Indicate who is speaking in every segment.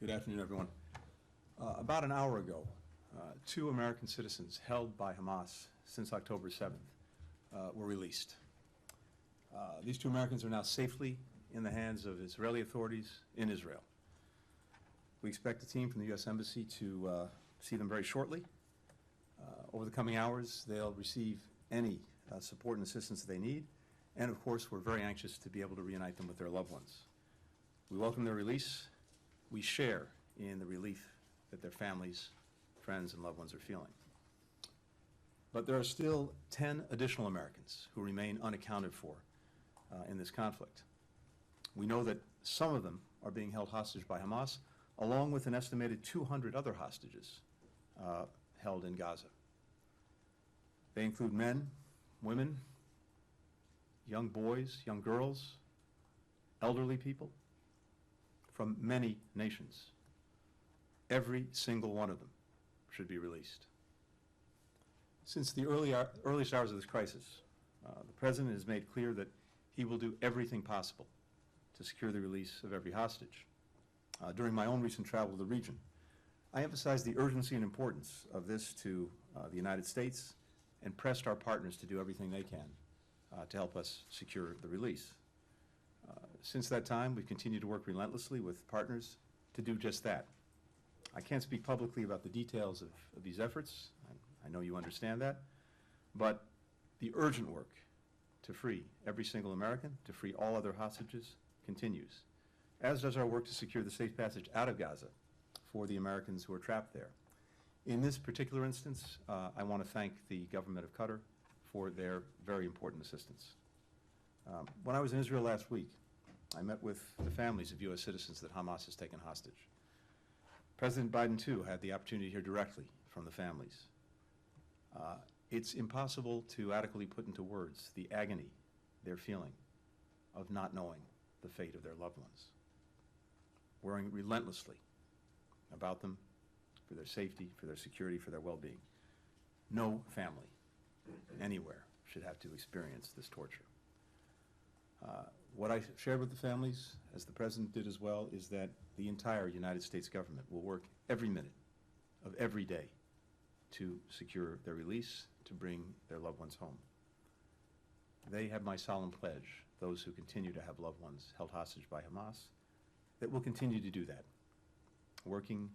Speaker 1: Good afternoon, everyone. About an hour ago, two American citizens held by Hamas since October 7th were released. These two Americans are now safely in the hands of Israeli authorities in Israel. We expect a team from the U.S. Embassy to see them very shortly. Over the coming hours, they'll receive any support and assistance that they need, and of course, we're very anxious to be able to reunite them with their loved ones. We welcome their release. We share in the relief that their families, friends, and loved ones are feeling. But there are still 10 additional Americans who remain unaccounted for in this conflict. We know that some of them are being held hostage by Hamas, along with an estimated 200 other hostages held in Gaza. They include men, women, young boys, young girls, elderly people from many nations. Every single one of them should be released. Since the earliest hours of this crisis, the President has made clear that he will do everything possible to secure the release of every hostage. During my own recent travel to the region, I emphasized the urgency and importance of this to the United States and pressed our partners to do everything they can to help us secure the release. Since that time, we've continued to work relentlessly with partners to do just that. I can't speak publicly about the details of these efforts. I know you understand that. But the urgent work to free every single American, to free all other hostages, continues, as does our work to secure the safe passage out of Gaza for the Americans who are trapped there. In this particular instance, I want to thank the government of Qatar for their very important assistance. When I was in Israel last week, I met with the families of U.S. citizens that Hamas has taken hostage. President Biden, too, had the opportunity to hear directly from the families. It's impossible to adequately put into words the agony they're feeling of not knowing the fate of their loved ones. Worrying relentlessly about them, for their safety, for their security, for their well-being. No family anywhere should have to experience this torture. What I shared with the families, as the President did as well, is that the entire United States government will work every minute of every day to secure their release, to bring their loved ones home. They have my solemn pledge, those who continue to have loved ones held hostage by Hamas, that we'll continue to do that, working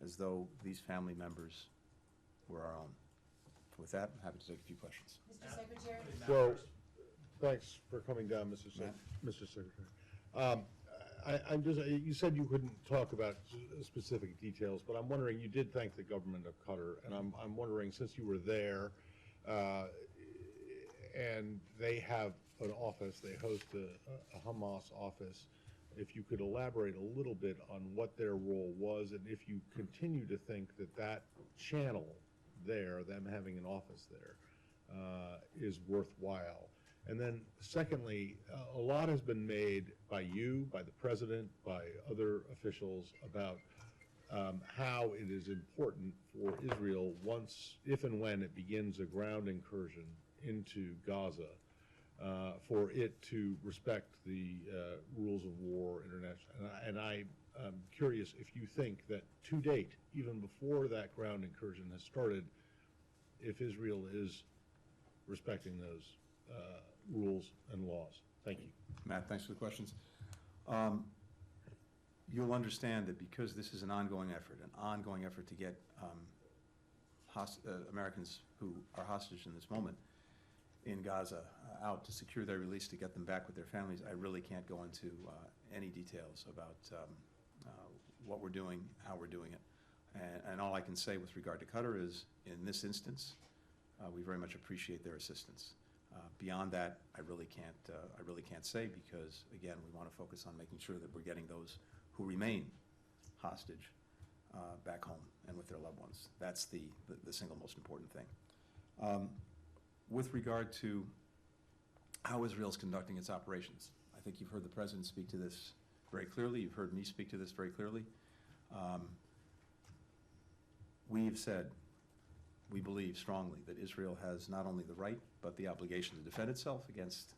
Speaker 1: as though these family members were our own. With that, I'm happy to take a few questions.
Speaker 2: Mr. Secretary?
Speaker 3: Well, thanks for coming down, Mr. Secretary. I'm just, you said you couldn't talk about specific details, but I'm wondering, you did thank the government of Qatar, and I'm wondering, since you were there, and they have an office, they host a Hamas office, if you could elaborate a little bit on what their role was, and if you continue to think that that channel there, them having an office there, is worthwhile. And then secondly, a lot has been made by you, by the President, by other officials about how it is important for Israel once, if and when it begins a ground incursion into Gaza, for it to respect the rules of war international. And I'm curious if you think that to date, even before that ground incursion has started, if Israel is respecting those rules and laws. Thank you.
Speaker 1: Matt, thanks for the questions. You'll understand that because this is an ongoing effort to get Americans who are hostage in this moment in Gaza out to secure their release, to get them back with their families, I really can't go into any details about what we're doing, how we're doing it. And all I can say with regard to Qatar is, in this instance, we very much appreciate their assistance. Beyond that, I really can't say, because again, we want to focus on making sure that we're getting those who remain hostage back home and with their loved ones. That's the single most important thing. With regard to how Israel is conducting its operations, I think you've heard the President speak to this very clearly. You've heard me speak to this very clearly. We've said, we believe strongly that Israel has not only the right, but the obligation to defend itself against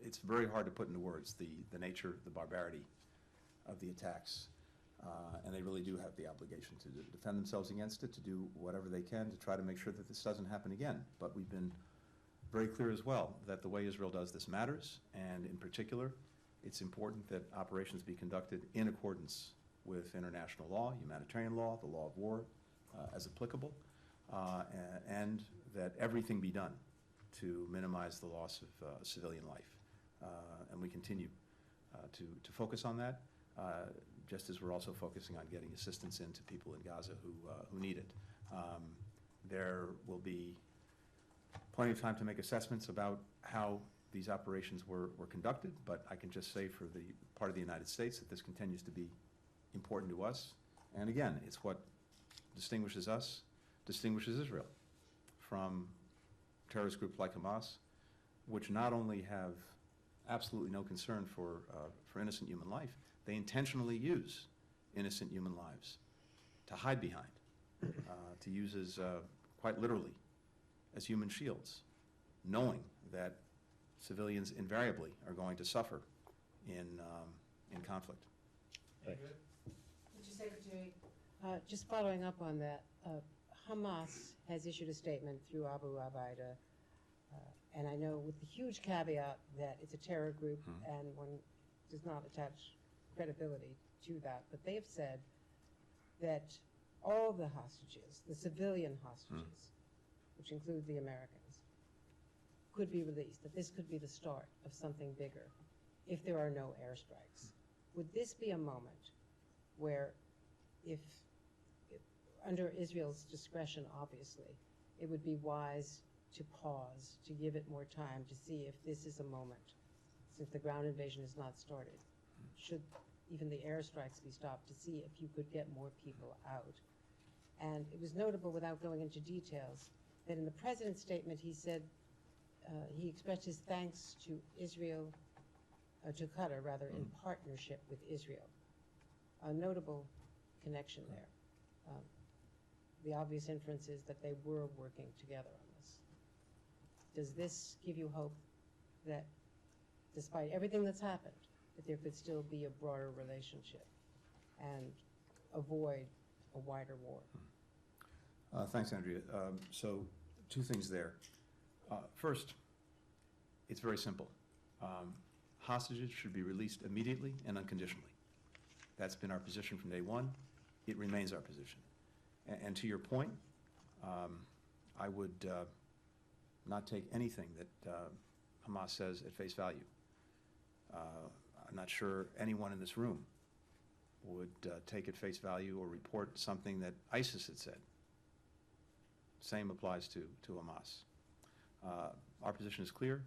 Speaker 1: it's very hard to put into words, the nature, the barbarity of the attacks. And they really do have the obligation to defend themselves against it, to do whatever they can to try to make sure that this doesn't happen again. But we've been very clear as well that the way Israel does this matters, and in particular, it's important that operations be conducted in accordance with international law, humanitarian law, the law of war, as applicable, and that everything be done to minimize the loss of civilian life. And we continue to focus on that, just as we're also focusing on getting assistance into people in Gaza who need it. There will be plenty of time to make assessments about how these operations were conducted, but I can just say for the part of the United States that this continues to be important to us. And again, it's what distinguishes us, distinguishes Israel from terrorist groups like Hamas, which not only have absolutely no concern for innocent human life, they intentionally use innocent human lives to hide behind, to use as, quite literally, as human shields, knowing that civilians invariably are going to suffer in conflict.
Speaker 3: Thanks.
Speaker 2: Mr. Secretary, just following up on that, Hamas has issued a statement through Abu Abaida, and I know with the huge caveat that it's a terror group and one does not attach credibility to that, but they have said that all the hostages, the civilian hostages, which include the Americans, could be released, that this could be the start of something bigger if there are no airstrikes. Would this be a moment where, if under Israel's discretion, obviously, it would be wise to pause, to give it more time to see if this is a moment, since the ground invasion has not started, should even the airstrikes be stopped, to see if you could get more people out? And it was notable, without going into details, that in the president's statement he said he expressed his thanks to Israel, to Qatar rather, in partnership with Israel. A notable connection there. The obvious inference is that they were working together on this. Does this give you hope that, despite everything that's happened, that there could still be a broader relationship and avoid a wider war?
Speaker 1: Thanks, Andrea. So, two things there. First, it's very simple. Hostages should be released immediately and unconditionally. That's been our position from day one. It remains our position. And to your point, I would not take anything that Hamas says at face value. I'm not sure anyone in this room would take at face value or report something that ISIS had said. Same applies to Hamas. Our position is clear.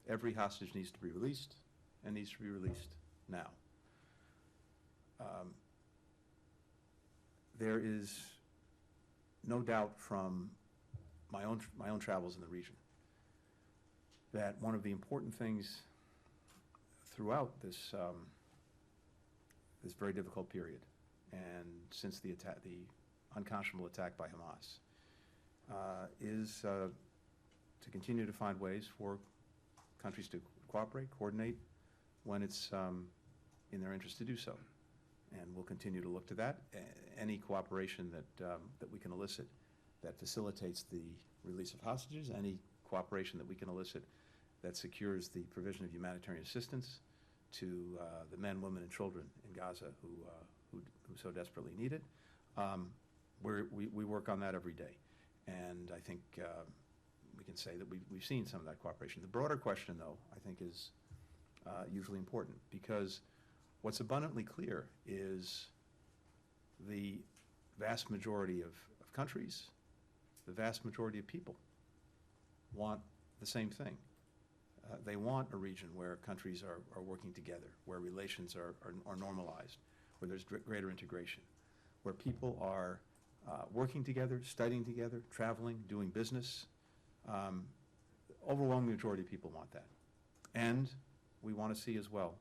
Speaker 1: Every hostage needs to be released, and needs to be released now. There is no doubt from my own travels in the region that one of the important things throughout this this very difficult period, and since the unconscionable attack by Hamas, is to continue to find ways for countries to cooperate, coordinate, when it's in their interest to do so. And we'll continue to look to that. Any cooperation that we can elicit that facilitates the release of hostages, any cooperation that we can elicit that secures the provision of humanitarian assistance to the men, women, and children in Gaza who so desperately need it. We work on that every day. And I think we can say that we've seen some of that cooperation. The broader question, though, I think is usually important, because what's abundantly clear is the vast majority of countries, the vast majority of people want the same thing. They want a region where countries are working together, where relations are normalized, where there's greater integration, where people are working together, studying together, traveling, doing business. Overwhelming majority of people want that. And we want to see as well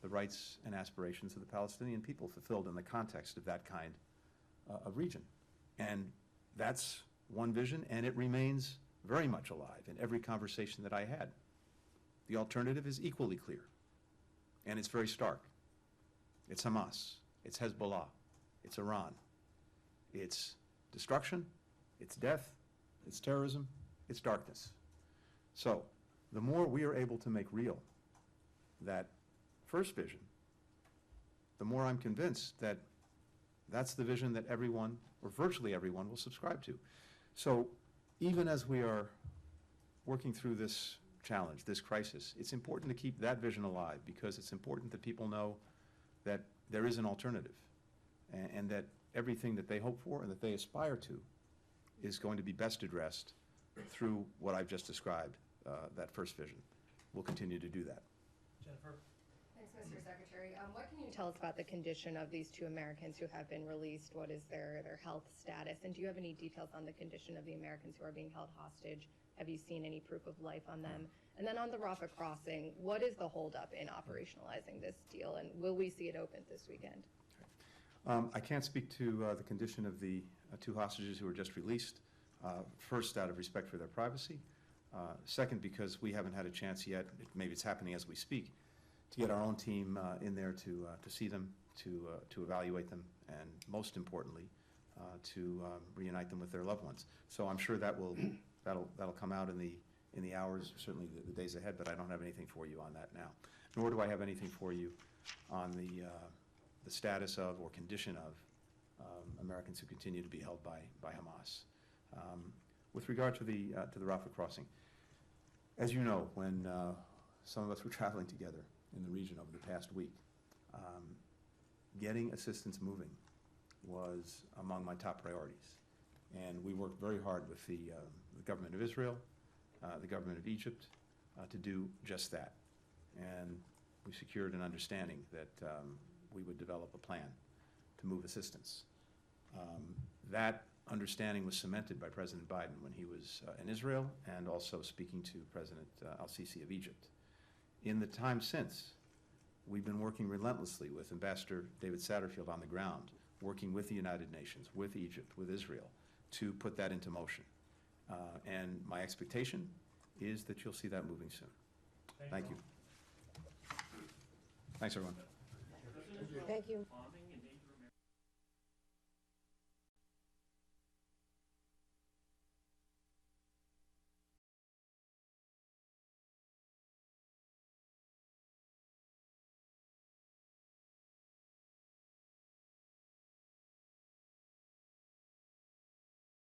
Speaker 1: the rights and aspirations of the Palestinian people fulfilled in the context of that kind of region. And that's one vision, and it remains very much alive in every conversation that I had. The alternative is equally clear, and it's very stark. It's Hamas. It's Hezbollah. It's Iran. It's destruction. It's death. It's terrorism. It's darkness. So the more we are able to make real that first vision, the more I'm convinced that that's the vision that everyone, or virtually everyone, will subscribe to. So even as we are working through this challenge, this crisis, it's important to keep that vision alive, because it's important that people know that there is an alternative, and that everything that they hope for and that they aspire to is going to be best addressed through what I've just described, that first vision. We'll continue to do that.
Speaker 4: Jennifer?
Speaker 5: Thanks, Mr. Secretary. What can you tell us about the condition of these two Americans who have been released? What is their health status? And do you have any details on the condition of the Americans who are being held hostage? Have you seen any proof of life on them? And then on the Rafah crossing, what is the holdup in operationalizing this deal, and will we see it open this weekend?
Speaker 1: I can't speak to the condition of the two hostages who were just released. First, out of respect for their privacy. Second, because we haven't had a chance yet, maybe it's happening as we speak, to get our own team in there to see them, to evaluate them, and most importantly, to reunite them with their loved ones. So I'm sure that'll come out in the hours, certainly the days ahead, but I don't have anything for you on that now. Nor do I have anything for you on the status of or condition of Americans who continue to be held by Hamas. With regard to the Rafah crossing, as you know, when some of us were traveling together in the region over the past week, getting assistance moving was among my top priorities. And we worked very hard with the government of Israel, the government of Egypt, to do just that. And we secured an understanding that we would develop a plan to move assistance. That understanding was cemented by President Biden when he was in Israel, and also speaking to President al-Sisi of Egypt. In the time since, we've been working relentlessly with Ambassador David Satterfield on the ground, working with the United Nations, with Egypt, with Israel, to put that into motion. And my expectation is that you'll see that moving soon. Thank you. Thanks, everyone.
Speaker 2: Thank you.
Speaker 4: Bombing